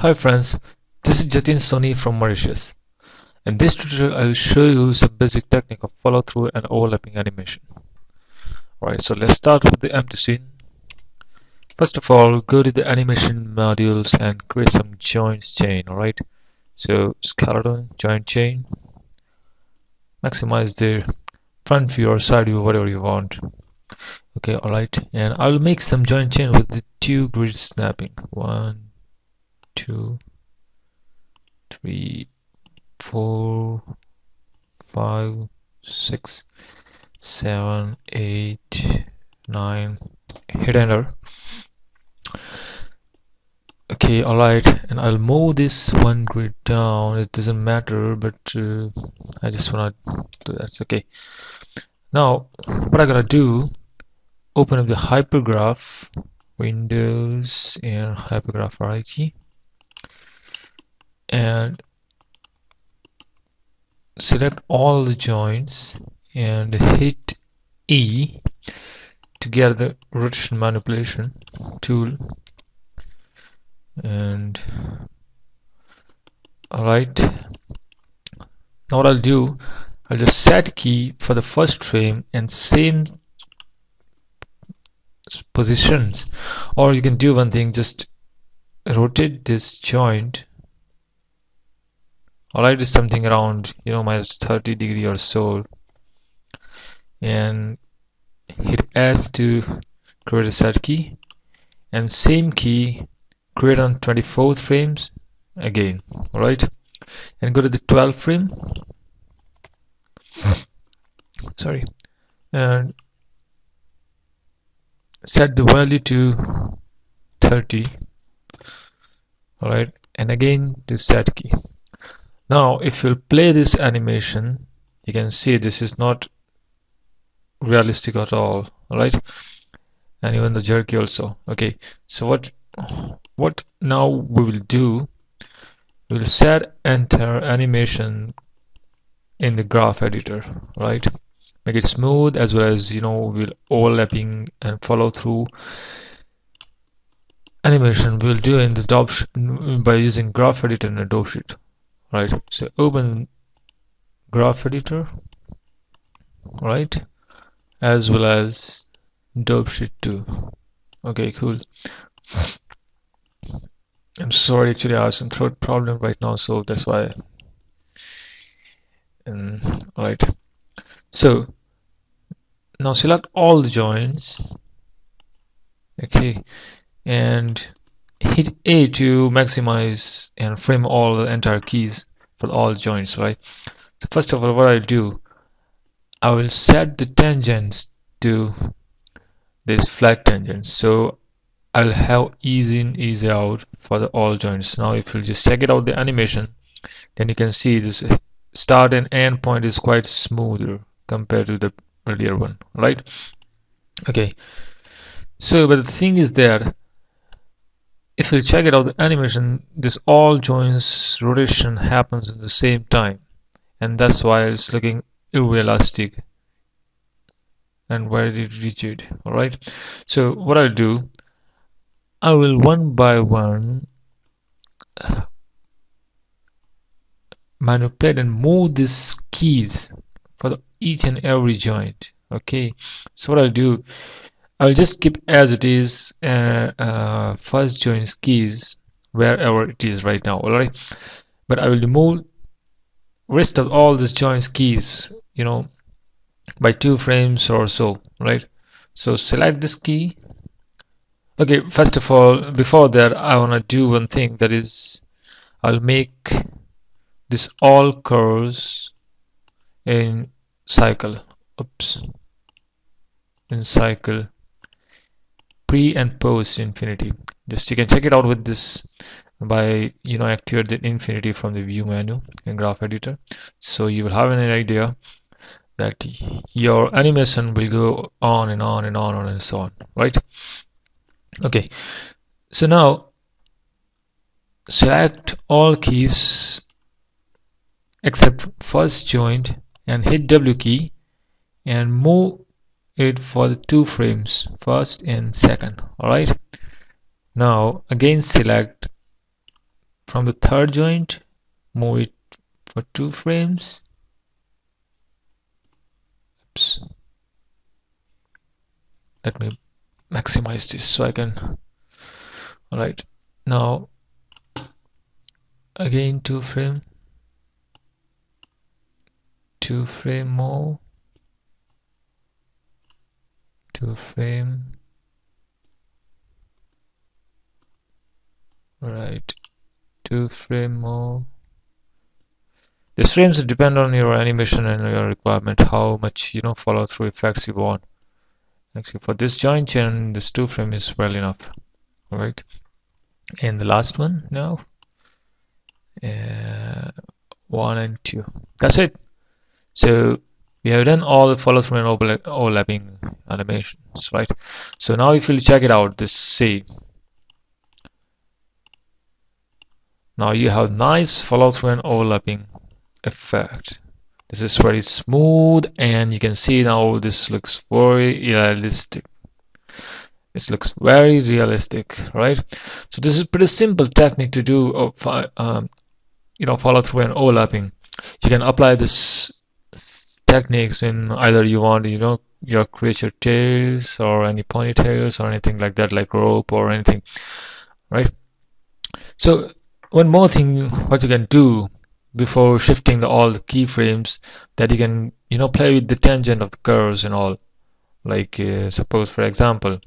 Hi friends, this is Jatin Soni from Mauritius. In this tutorial, I will show you some basic technique of follow through and overlapping animation. Alright, so let's start with the empty scene. First of all, go to the animation modules and create some joints chain. Alright, so skeleton, joint chain, maximize the front view or side view, whatever you want. Okay, alright, and I will make some joint chain with the two grid snapping. 1, 2, 3, 4, 5, 6, 7, 8, 9. Hit enter. Okay, alright, and I'll move this one grid down. It doesn't matter, but I just wanna do that. It's okay. Now, what I'm gonna do, open up the hypergraph, Windows and hypergraph right key, and select all the joints and hit E to get the rotation manipulation tool. And alright, now what I'll do, I'll just set key for the first frame and same positions, or you can do one thing, just rotate this joint. Alright, is something around minus 30 degree or so, and hit S to create a set key, and same key create on 24th frames again. Alright, and go to the 12th frame, sorry, and set the value to 30. Alright, and again the set key. Now if you'll play this animation, you can see this is not realistic at all. Alright, and even the jerky also. Okay, so what now we will do, we will set enter animation in the graph editor. Right, make it smooth, as well as we'll overlapping and follow through animation we'll do in the Adobe by using graph editor and Adobe Sheet. Right, so open graph editor, right, as well as Adobe Sheet 2. Okay, cool. I'm sorry, actually I have some throat problem right now, so that's why. Alright, so now select all the joints, okay, and hit A to maximize and frame all the entire keys for all joints. Right, so first of all, what I'll do, I will set the tangents to this flat tangent, so I'll have easy in, easy out for the all joints. Now if you just check it out the animation, then you can see this start and end point is quite smoother compared to the earlier one. Right, okay, so but the thing is that if you check it out the animation, this all joints rotation happens at the same time, and that's why it's looking irrealistic and very rigid. Alright, so what I'll do, I will one by one manipulate and move these keys for each and every joint. Okay, so what I'll do, I'll just keep as it is first joint keys wherever it is right now. Alright, but I will remove rest of all these joints keys by 2 frames or so. Right, so select this key. Okay, first of all, before that I want to do one thing, that is I'll make this all curves in cycle. Oops, in cycle pre and post infinity. Just you can check it out with this by activate the infinity from the view menu in graph editor, so you will have an idea that your animation will go on and on and on and so on. Right, okay, so now select all keys except first joint and hit W key and move it for the 2 frames, first and second. Alright, now again select from the third joint, move it for 2 frames. Oops. Let me maximize this so I can. Alright, now again 2 frame, 2 frame more, 2 frame. Right, 2 frame more. These frames depend on your animation and your requirement, how much follow through effects you want. Actually, for this joint chain, this 2 frame is well enough. Alright, and the last one now, 1 and 2. That's it. So we have done all the follow through and overlapping animations, right? So now if you check it out, this see, now you have nice follow through and overlapping effect. This is very smooth, and you can see now this looks very realistic. This looks very realistic, right? So this is pretty simple technique to do follow through and overlapping. You can apply this techniques in either you want your creature tails or any ponytails or anything like that, like rope or anything, right? So one more thing what you can do before shifting all the keyframes, that you can play with the tangent of the curves and all. Like suppose for example,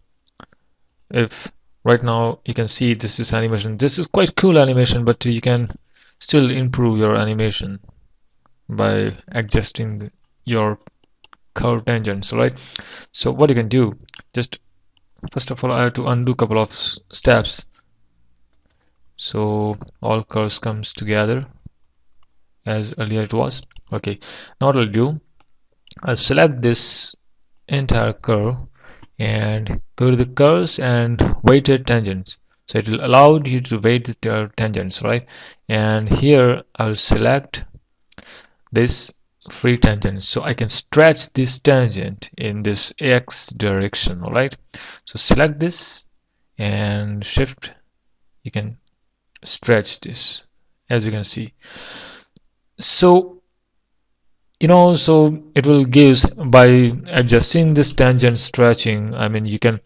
if right now you can see this is animation, this is quite cool animation, but you can still improve your animation by adjusting your curve tangents, right? So what you can do, just first of all I have to undo a couple of steps, so all curves comes together as earlier it was. Okay, now what I'll do, I'll select this entire curve and go to the curves and weighted tangents. So it will allow you to weight the tangents, right? And here I'll select this free tangent, so I can stretch this tangent in this X direction. Alright, so select this and shift, you can stretch this, as you can see. So so it will give, by adjusting this tangent stretching, I mean you can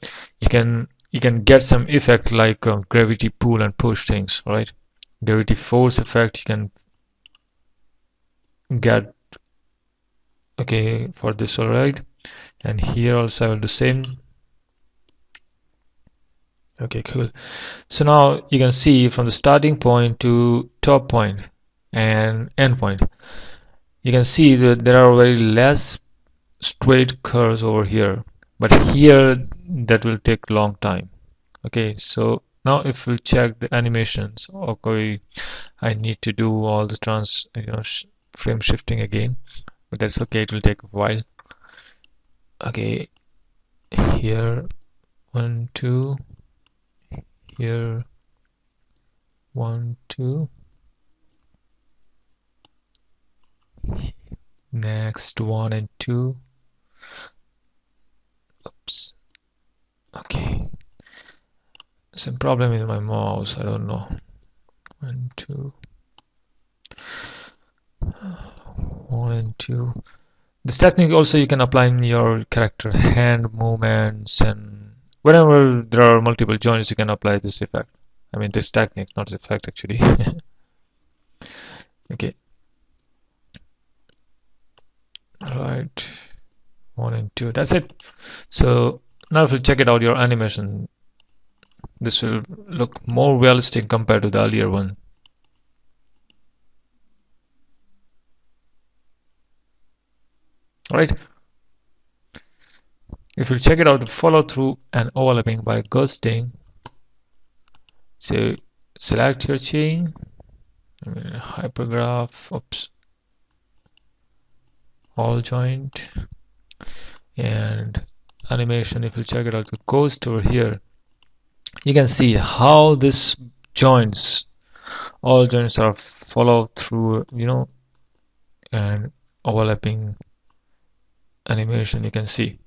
get some effect like gravity pull and push things, right? Gravity force effect you can get. Okay, for this, alright, and here also I will do same. Okay, cool. So now you can see from the starting point to top point and end point, you can see that there are very less straight curves over here, but here that will take long time. Okay, so now if we check the animations, okay, I need to do all the frame shifting again, but that's okay, it will take a while. Okay, here 1 2, here 1 2, next 1 and 2. Oops. Okay, some problem with my mouse, I don't know. 1 2, 1 and 2. This technique also you can apply in your character hand movements, and whenever there are multiple joints you can apply this effect. I mean this technique, not this effect actually. Okay, alright, 1 and 2, that's it. So now if you check it out, your animation, this will look more realistic compared to the earlier one. Alright, if you check it out, the follow through and overlapping by ghosting, so select your chain, hypergraph, oops, all joint, and animation. If you check it out, the ghost over here, you can see how this joints, all joints are follow through, and overlapping animation. You can see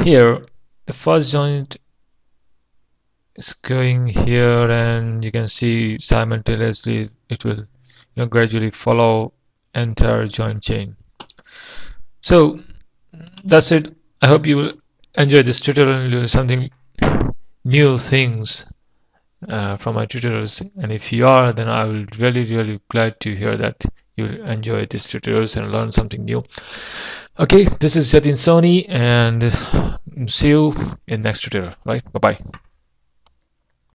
here the first joint it's going here, and you can see simultaneously it will gradually follow entire joint chain. So that's it. I hope you will enjoy this tutorial and learn something new things from my tutorials, and if you are, then I will really glad to hear that you will enjoy these tutorials and learn something new. Okay, this is Jatin Soni, and see you in next tutorial. Right, bye bye.